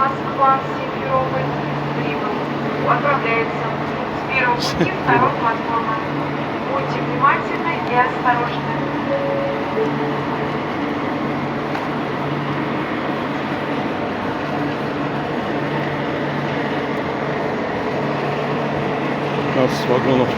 Москва, Симферополь, прибыл. Отправляется с первого пути второй платформы. Будьте внимательны и осторожны. С вагонов